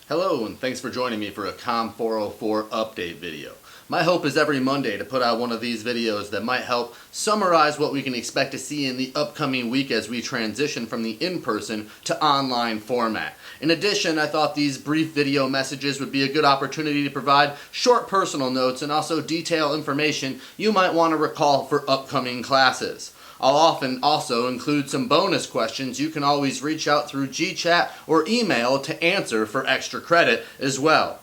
Hello, and thanks for joining me for a COM 404 update video. My hope is every Monday to put out one of these videos that might help summarize what we can expect to see in the upcoming week as we transition from the in-person to online format. In addition, I thought these brief video messages would be a good opportunity to provide short personal notes and also detail information you might want to recall for upcoming classes. I'll often also include some bonus questions you can always reach out through GChat or email to answer for extra credit as well.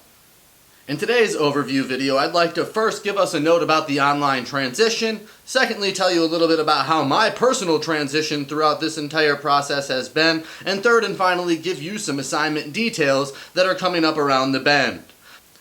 In today's overview video, I'd like to first give us a note about the online transition, secondly tell you a little bit about how my personal transition throughout this entire process has been, and third and finally give you some assignment details that are coming up around the bend.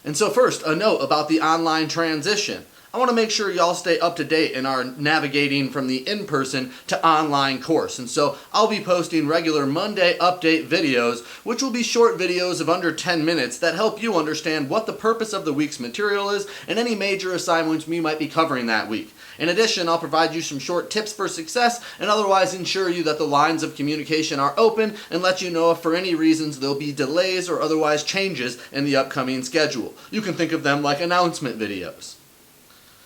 And so first, a note about the online transition. I want to make sure y'all stay up to date in our navigating from the in-person to online course. And so I'll be posting regular Monday update videos, which will be short videos of under 10 minutes that help you understand what the purpose of the week's material is and any major assignments we might be covering that week. In addition, I'll provide you some short tips for success and otherwise ensure you that the lines of communication are open and let you know if for any reasons there'll be delays or otherwise changes in the upcoming schedule. You can think of them like announcement videos.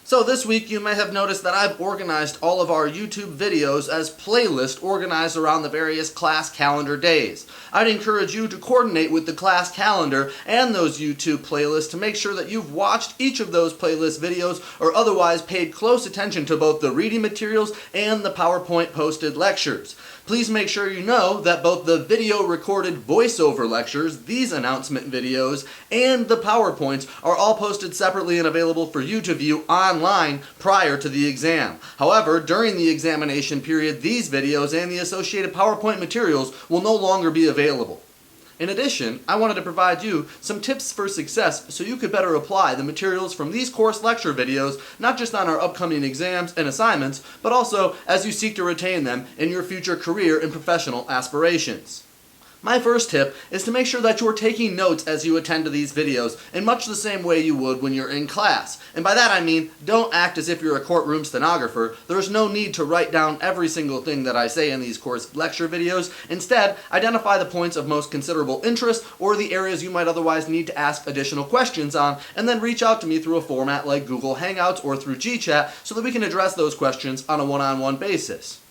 So this week you may have noticed that I've organized all of our YouTube videos as playlists organized around the various class calendar days. I'd encourage you to coordinate with the class calendar and those YouTube playlists to make sure that you've watched each of those playlist videos or otherwise paid close attention to both the reading materials and the PowerPoint posted lectures. Please make sure you know that both the video recorded voiceover lectures, these announcement videos, and the PowerPoints are all posted separately and available for you to view online prior to the exam. However, during the examination period, these videos and the associated PowerPoint materials will no longer be available. In addition, I wanted to provide you some tips for success so you could better apply the materials from these course lecture videos, not just on our upcoming exams and assignments, but also as you seek to retain them in your future career and professional aspirations. My first tip is to make sure that you're taking notes as you attend to these videos in much the same way you would when you're in class. And by that I mean, don't act as if you're a courtroom stenographer. There's no need to write down every single thing that I say in these course lecture videos. Instead, identify the points of most considerable interest or the areas you might otherwise need to ask additional questions on, and then reach out to me through a format like Google Hangouts or through GChat so that we can address those questions on a one-on-one basis.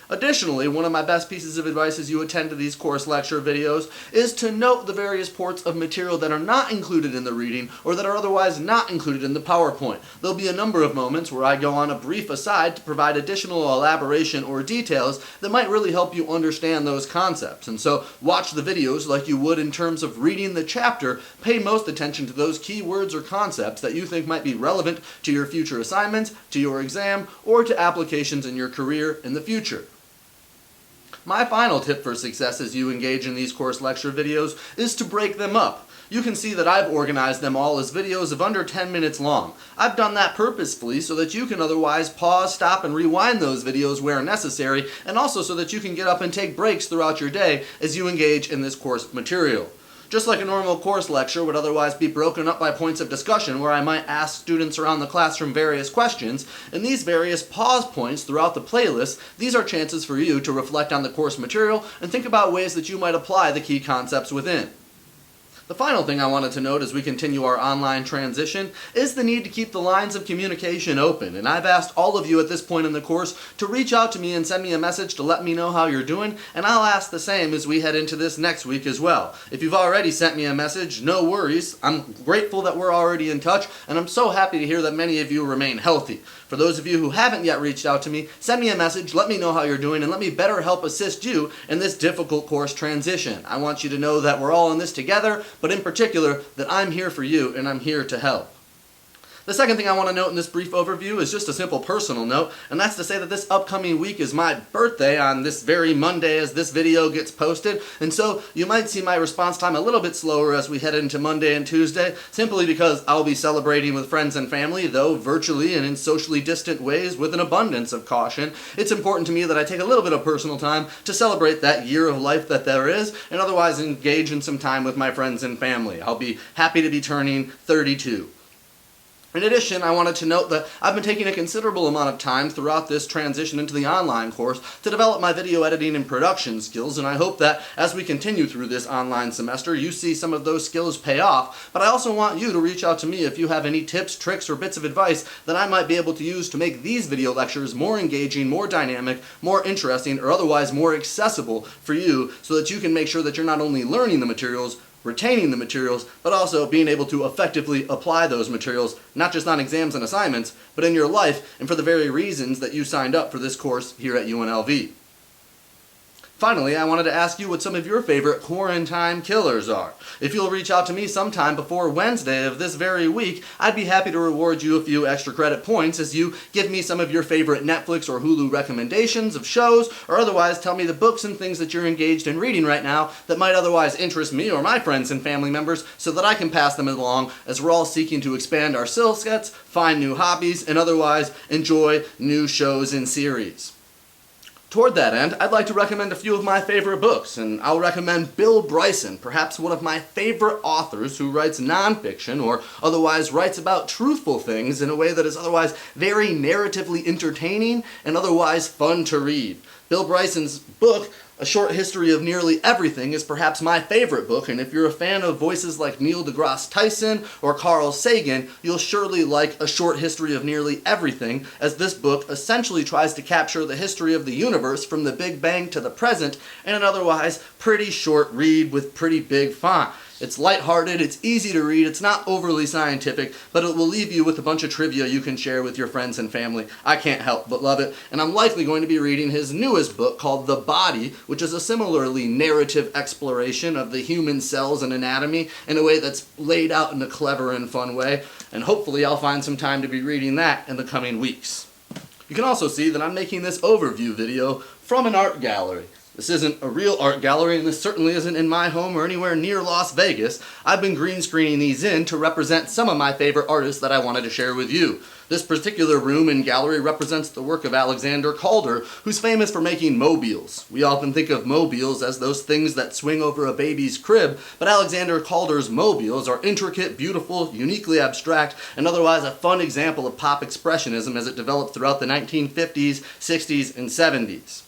Additionally, one of my best pieces of advice as you attend to these course lecture videos is to note the various parts of material that are not included in the reading or that are otherwise not included in the PowerPoint. There'll be a number of moments where I go on a brief aside to provide additional elaboration or details that might really help you understand those concepts. And so watch the videos like you would in terms of reading the chapter. Pay most attention to those key words or concepts that you think might be relevant to your future assignments, to your exam, or to applications in your career in the future. My final tip for success as you engage in these course lecture videos is to break them up. You can see that I've organized them all as videos of under 10 minutes long. I've done that purposefully so that you can otherwise pause, stop, and rewind those videos where necessary, and also so that you can get up and take breaks throughout your day as you engage in this course material. Just like a normal course lecture would otherwise be broken up by points of discussion where I might ask students around the classroom various questions, in these various pause points throughout the playlist, these are chances for you to reflect on the course material and think about ways that you might apply the key concepts within. The final thing I wanted to note as we continue our online transition is the need to keep the lines of communication open, and I've asked all of you at this point in the course to reach out to me and send me a message to let me know how you're doing, and I'll ask the same as we head into this next week as well. If you've already sent me a message, no worries. I'm grateful that we're already in touch, and I'm so happy to hear that many of you remain healthy. For those of you who haven't yet reached out to me, send me a message, let me know how you're doing, and let me better help assist you in this difficult course transition. I want you to know that we're all in this together, but in particular, that I'm here for you and I'm here to help. The second thing I want to note in this brief overview is just a simple personal note, and that's to say that this upcoming week is my birthday on this very Monday as this video gets posted, and so you might see my response time a little bit slower as we head into Monday and Tuesday, simply because I'll be celebrating with friends and family, though virtually and in socially distant ways with an abundance of caution. It's important to me that I take a little bit of personal time to celebrate that year of life that there is, and otherwise engage in some time with my friends and family. I'll be happy to be turning 32. In addition, I wanted to note that I've been taking a considerable amount of time throughout this transition into the online course to develop my video editing and production skills, and I hope that as we continue through this online semester, you see some of those skills pay off. But I also want you to reach out to me if you have any tips, tricks, or bits of advice that I might be able to use to make these video lectures more engaging, more dynamic, more interesting, or otherwise more accessible for you, so that you can make sure that you're not only learning the materials, retaining the materials, but also being able to effectively apply those materials, not just on exams and assignments, but in your life and for the very reasons that you signed up for this course here at UNLV. Finally, I wanted to ask you what some of your favorite quarantine killers are. If you'll reach out to me sometime before Wednesday of this very week, I'd be happy to reward you a few extra credit points as you give me some of your favorite Netflix or Hulu recommendations of shows, or otherwise tell me the books and things that you're engaged in reading right now that might otherwise interest me or my friends and family members, so that I can pass them along as we're all seeking to expand our skill sets, find new hobbies, and otherwise enjoy new shows and series. Toward that end, I'd like to recommend a few of my favorite books, and I'll recommend Bill Bryson, perhaps one of my favorite authors who writes nonfiction or otherwise writes about truthful things in a way that is otherwise very narratively entertaining and otherwise fun to read. Bill Bryson's book, A Short History of Nearly Everything, is perhaps my favorite book, and if you're a fan of voices like Neil deGrasse Tyson or Carl Sagan, you'll surely like A Short History of Nearly Everything, as this book essentially tries to capture the history of the universe from the Big Bang to the present in an otherwise pretty short read with pretty big font. It's lighthearted, it's easy to read, it's not overly scientific, but it will leave you with a bunch of trivia you can share with your friends and family. I can't help but love it, and I'm likely going to be reading his newest book called The Body, which is a similarly narrative exploration of the human cells and anatomy in a way that's laid out in a clever and fun way, and hopefully I'll find some time to be reading that in the coming weeks. You can also see that I'm making this overview video from an art gallery. This isn't a real art gallery, and this certainly isn't in my home or anywhere near Las Vegas. I've been green screening these in to represent some of my favorite artists that I wanted to share with you. This particular room and gallery represents the work of Alexander Calder, who's famous for making mobiles. We often think of mobiles as those things that swing over a baby's crib, but Alexander Calder's mobiles are intricate, beautiful, uniquely abstract, and otherwise a fun example of pop expressionism as it developed throughout the 1950s, 60s, and 70s.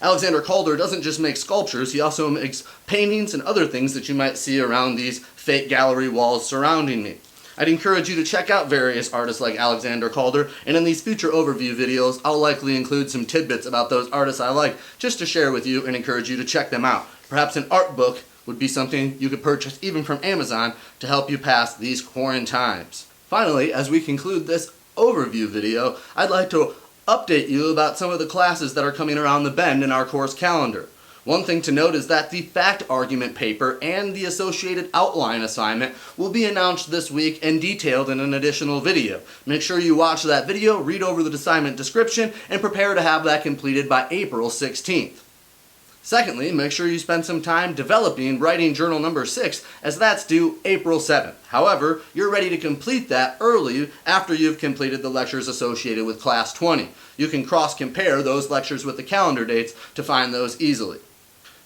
Alexander Calder doesn't just make sculptures, he also makes paintings and other things that you might see around these fake gallery walls surrounding me. I'd encourage you to check out various artists like Alexander Calder, and in these future overview videos, I'll likely include some tidbits about those artists I like, just to share with you and encourage you to check them out. Perhaps an art book would be something you could purchase even from Amazon to help you pass these quarantine times. Finally, as we conclude this overview video, I'd like to update you about some of the classes that are coming around the bend in our course calendar. One thing to note is that the fact argument paper and the associated outline assignment will be announced this week and detailed in an additional video. Make sure you watch that video, read over the assignment description, and prepare to have that completed by April 16th. Secondly, make sure you spend some time developing writing journal number 6, as that's due April 7th. However, you're ready to complete that early after you've completed the lectures associated with Class 20. You can cross-compare those lectures with the calendar dates to find those easily.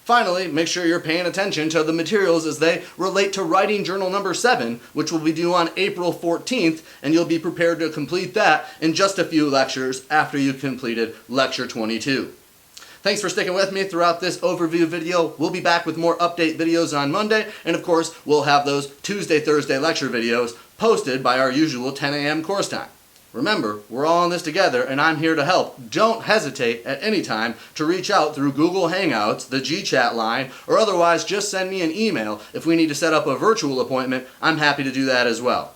Finally, make sure you're paying attention to the materials as they relate to writing journal number 7, which will be due on April 14th, and you'll be prepared to complete that in just a few lectures after you've completed Lecture 22. Thanks for sticking with me throughout this overview video. We'll be back with more update videos on Monday, and of course, we'll have those Tuesday, Thursday lecture videos posted by our usual 10 a.m. course time. Remember, we're all in this together, and I'm here to help. Don't hesitate at any time to reach out through Google Hangouts, the GChat line, or otherwise just send me an email. If we need to set up a virtual appointment, I'm happy to do that as well.